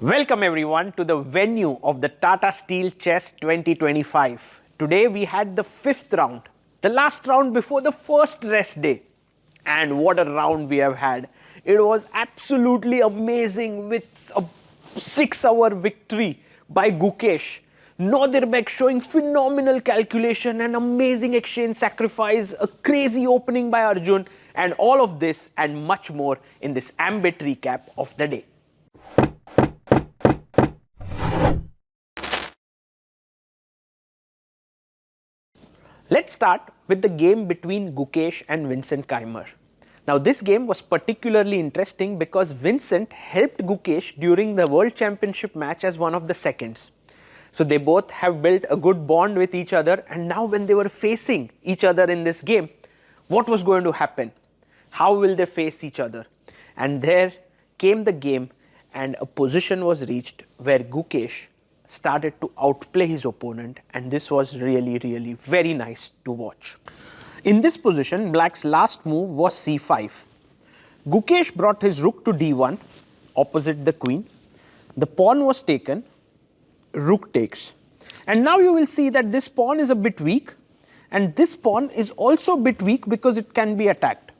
Welcome everyone to the venue of the Tata Steel Chess 2025. Today we had the fifth round, the last round before the first rest day. And what a round we have had. It was absolutely amazing with a 6-hour victory by Gukesh. Nodirbek showing phenomenal calculation and amazing exchange sacrifice, a crazy opening by Arjun, and all of this and much more in this Ambit recap of the day. Let's start with the game between Gukesh and Vincent Keymer. Now this game was particularly interesting because Vincent helped Gukesh during the World Championship match as one of the seconds. So they both have built a good bond with each other, and now when they were facing each other in this game, what was going to happen? How will they face each other? And there came the game and a position was reached where Gukesh started to outplay his opponent, and this was really very nice to watch. In this position, Black's last move was c5. Gukesh brought his rook to d1 opposite the queen. The pawn was taken, rook takes. And now you will see that this pawn is a bit weak, and this pawn is also a bit weak because it can be attacked.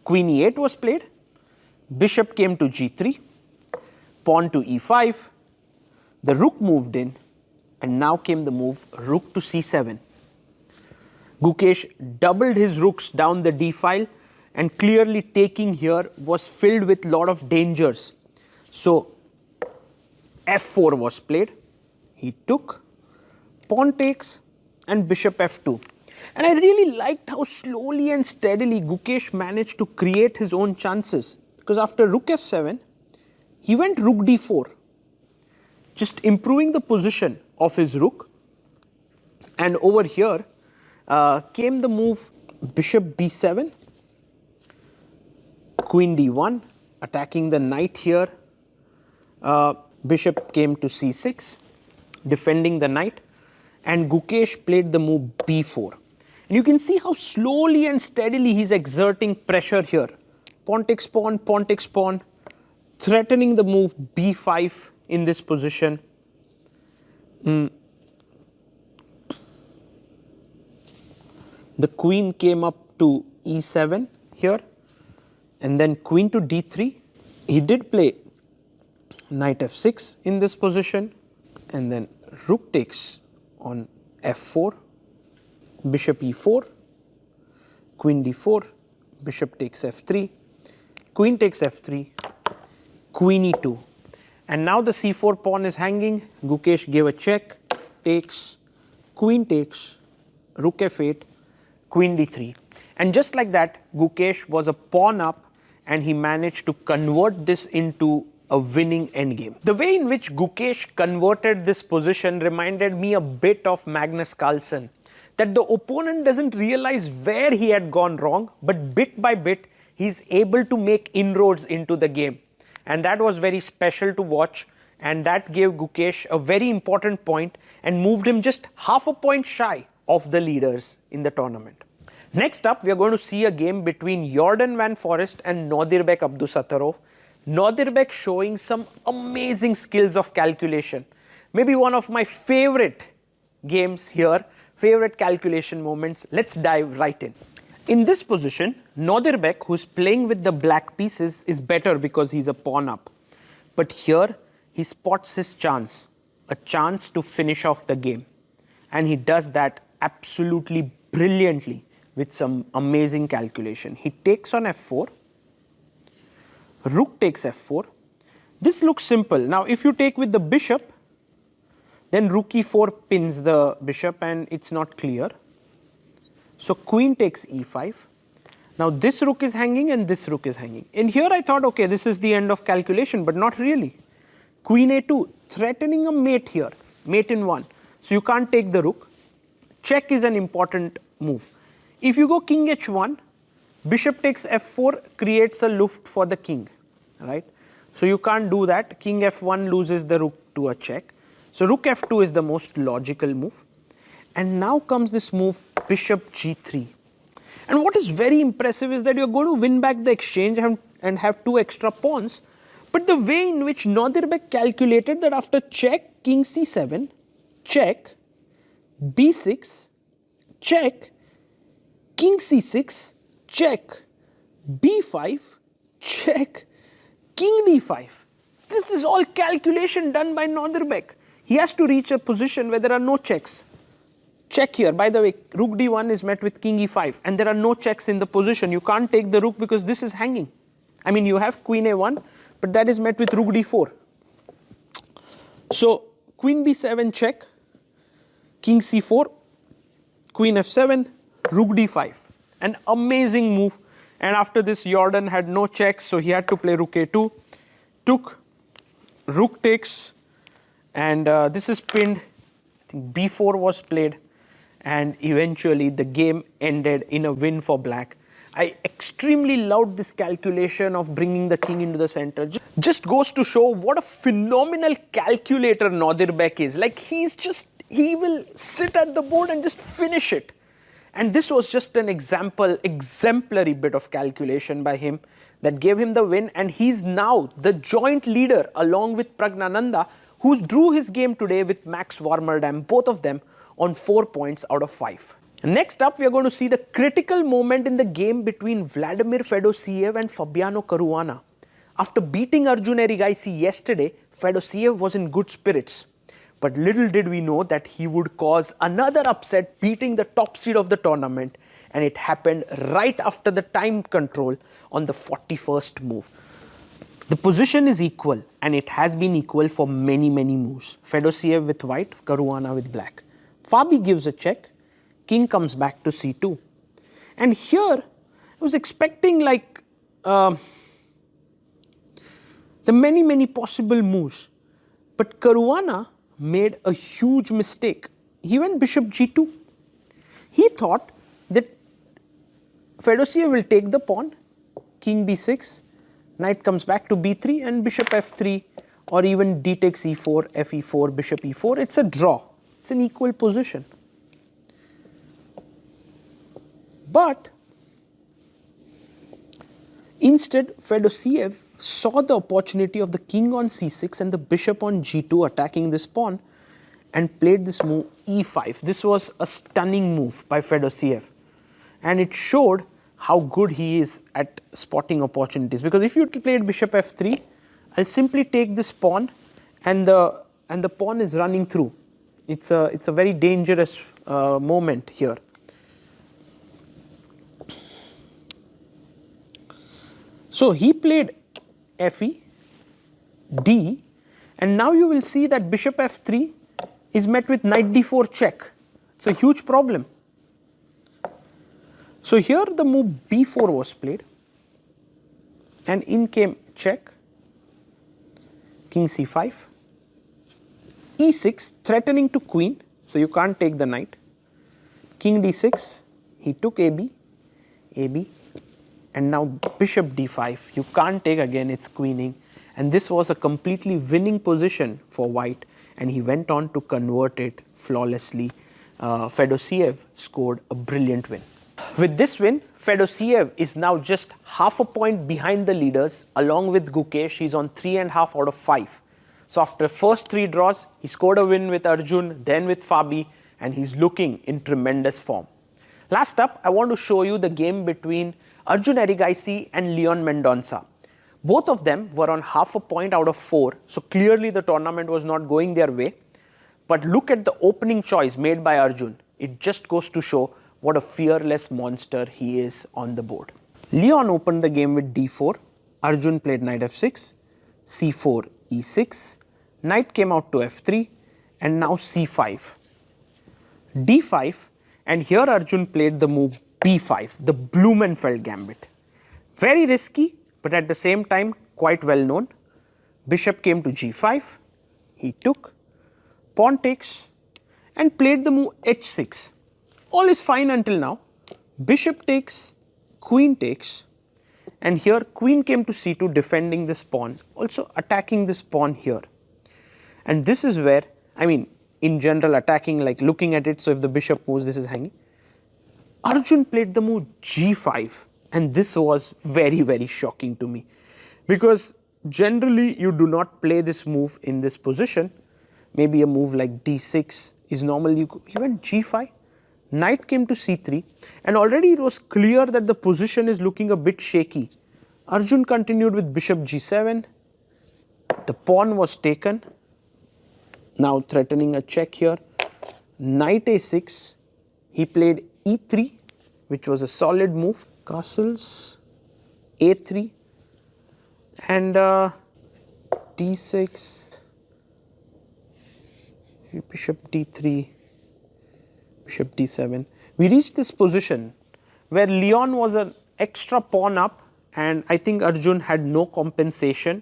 Queen e8 was played, bishop came to g3, pawn to e5, the rook moved in, and now came the move rook to c7. Gukesh doubled his rooks down the d file, and clearly taking here was filled with lot of dangers. So f4 was played, he took, pawn takes, and bishop f2. And I really liked how slowly and steadily Gukesh managed to create his own chances, because after rook f7, he went rook d4, just improving the position of his rook. And over here came the move bishop b7, queen d1, attacking the knight here. Bishop came to c6, defending the knight, and Gukesh played the move b4. And you can see how slowly and steadily he's exerting pressure here. Pawn takes pawn, threatening the move b5 in this position. The queen came up to e7 here, and then queen to d3. He did play knight f6 in this position, and then rook takes on f4, bishop e4, queen d4, bishop takes f3, queen takes f3, queen e2. And now the c4 pawn is hanging. Gukesh gave a check, takes, rook f8, queen d3. And just like that, Gukesh was a pawn up, and he managed to convert this into a winning endgame. The way in which Gukesh converted this position reminded me a bit of Magnus Carlsen, that the opponent doesn't realize where he had gone wrong, but bit by bit, he's able to make inroads into the game. And that was very special to watch, and that gave Gukesh a very important point and moved him just half a point shy of the leaders in the tournament. Next up, we are going to see a game between Jordan van Foreest and Nodirbek Abdusattorov. Nodirbek showing some amazing skills of calculation. Maybe one of my favorite games here, favorite calculation moments. Let's dive right in. In this position, Nodirbek, who's playing with the black pieces, is better because he's a pawn up. But here, he spots his chance, a chance to finish off the game. And he does that absolutely brilliantly with some amazing calculation. He takes on f4, rook takes f4. This looks simple. Now, if you take with the bishop, then rook e4 pins the bishop and it's not clear. So queen takes e5. Now this rook is hanging and this rook is hanging. And here I thought, okay, this is the end of calculation, but not really. Queen a2, threatening a mate here, mate in 1. So you can't take the rook. Check is an important move. If you go king h1, bishop takes f4 creates a luft for the king, right? So you can't do that. King f1 loses the rook to a check. So rook f2 is the most logical move. And now comes this move bishop g3. And what is very impressive is that you're going to win back the exchange and have two extra pawns, But the way in which Nodirbek calculated that after check, king c7, check, b6, check, king c6, check, b5, check, king d5. This is all calculation done by Nodirbek. He has to reach a position where there are no checks. Check here, by the way, rook d1 is met with king e5 and there are no checks in the position. You can't take the rook because this is hanging. I mean, you have queen a1, but that is met with rook d4. So, queen b7 check, king c4, queen f7, rook d5. An amazing move. And after this, Jordan had no checks, so he had to play rook a2. Took, rook takes, and this is pinned. I think b4 was played. And eventually the game ended in a win for black. I extremely loved this calculation of bringing the king into the center. Just goes to show what a phenomenal calculator Nodirbek is. Like he will sit at the board and just finish it. And this was just an exemplary bit of calculation by him that gave him the win. And he's now the joint leader along with Pragnananda, who drew his game today with Max Warmerdam, both of them on 4 points out of 5. Next up, we are going to see the critical moment in the game between Vladimir Fedoseev and Fabiano Caruana. After beating Arjun Erigaisi yesterday, Fedoseev was in good spirits. But little did we know that he would cause another upset, beating the top seed of the tournament, and it happened right after the time control on the 41st move. The position is equal, and it has been equal for many moves. Fedoseev with white, Caruana with black. Fabi gives a check, king comes back to c2. And here, I was expecting like the many possible moves. But Caruana made a huge mistake. He went bishop g2. He thought that Fedoseev will take the pawn, king b6, knight comes back to b3 and bishop f3, or even d takes e4, f e4, bishop e4. It's a draw. It's an equal position. But instead, Fedoseev saw the opportunity of the king on c6 and the bishop on g2 attacking this pawn and played this move e5. This was a stunning move by Fedoseev, and it showed how good he is at spotting opportunities. Because if you played bishop f3, I'll simply take this pawn and the pawn is running through. It's a very dangerous moment here. So he played fe, d, and now you will see that bishop f3 is met with knight d4 check. It's a huge problem. So here the move b4 was played, and in came check, king c5, e6 threatening to queen, so you can't take the knight, king d6, he took ab, and now bishop d5, you can't take again, it's queening, and this was a completely winning position for white, and he went on to convert it flawlessly. Fedoseev scored a brilliant win. With this win, Fedoseev is now just half a point behind the leaders. Along with Gukesh, he's on 3.5 out of 5. So after first 3 draws, he scored a win with Arjun, then with Fabi, and he's looking in tremendous form. Last up, I want to show you the game between Arjun Erigaisi and Leon Mendonça. Both of them were on half a point out of 4, so clearly the tournament was not going their way. But look at the opening choice made by Arjun. It just goes to show what a fearless monster he is on the board. Leon opened the game with d4, Arjun played knight f6, c4, e6, knight came out to f3, and now c5, d5, and here Arjun played the move b5, the Blumenfeld gambit. Very risky, but at the same time quite well known. Bishop came to g5, he took, pawn takes, and played the move h6. All is fine until now. Bishop takes, queen takes, and here queen came to c2 defending this pawn, also attacking this pawn here. And this is where, I mean, in general attacking, like looking at it, so if the bishop moves, this is hanging. Arjun played the move g5, and this was very shocking to me, because generally you do not play this move in this position. Maybe a move like d6 is normal. He went g5, knight came to c3, and already it was clear that the position is looking a bit shaky. Arjun continued with bishop g7, the pawn was taken, now threatening a check here. Knight a6, he played e3, which was a solid move, castles, a3, and d6, bishop d3, bishop d7. We reached this position where Leon was an extra pawn up, and I think Arjun had no compensation,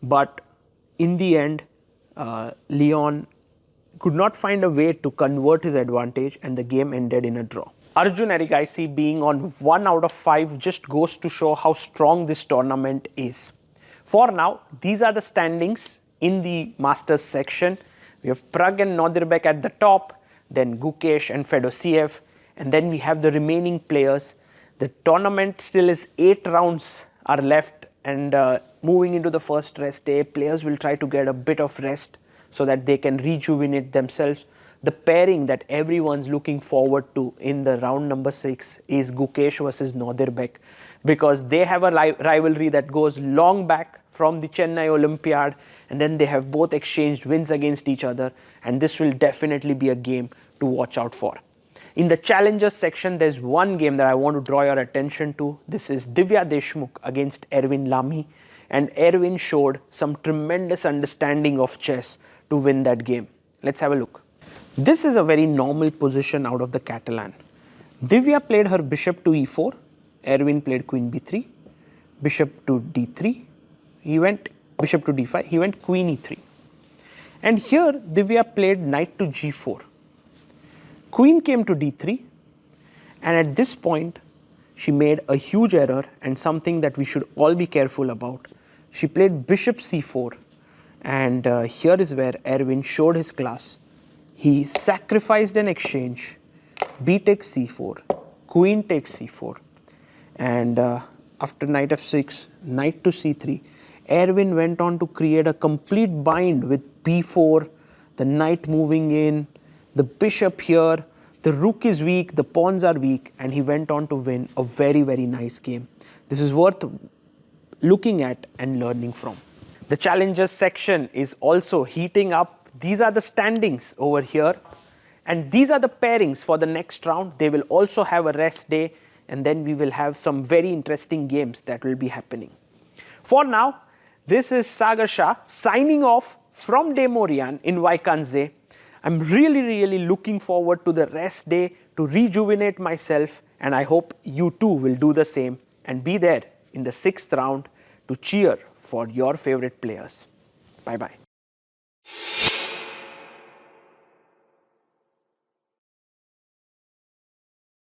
but in the end Leon could not find a way to convert his advantage, and the game ended in a draw. Arjun Erigaisi being on 1 out of 5 just goes to show how strong this tournament is. For now, these are the standings in the Masters section. We have Pragg and Nodirbek at the top, then Gukesh and Fedoseev, and then we have the remaining players. The tournament still is 8 rounds are left, and moving into the first rest day, players will try to get a bit of rest so that they can rejuvenate themselves. The pairing that everyone's looking forward to in the round number 6 is Gukesh versus Nodirbek, because they have a rivalry that goes long back from the Chennai Olympiad, and then they have both exchanged wins against each other, and this will definitely be a game to watch out for. In the challengers section, there's one game that I want to draw your attention to. This is Divya Deshmukh against Erwin Lamy, and Erwin showed some tremendous understanding of chess to win that game. Let's have a look. This is a very normal position out of the Catalan. Divya played her bishop to e4, Erwin played queen b3, bishop to d3, he went bishop to d5, he went queen e3. And here Divya played knight to g4. Queen came to d3, and at this point she made a huge error and something that we should all be careful about. She played bishop c4, and here is where Erwin showed his class. He sacrificed an exchange, b takes c4, queen takes c4, and after knight f6, knight to c3, Erwin went on to create a complete bind with b4, the knight moving in, the bishop here, the rook is weak, the pawns are weak, and he went on to win a very, very nice game. This is worth looking at and learning from. The challengers section is also heating up. These are the standings over here, and these are the pairings for the next round. They will also have a rest day, and then we will have some very interesting games that will be happening. For now, this is Sagar Shah signing off from Demorian in Vaikanze. I'm really looking forward to the rest day to rejuvenate myself, and I hope you too will do the same and be there in the 6th round to cheer for your favorite players. Bye bye.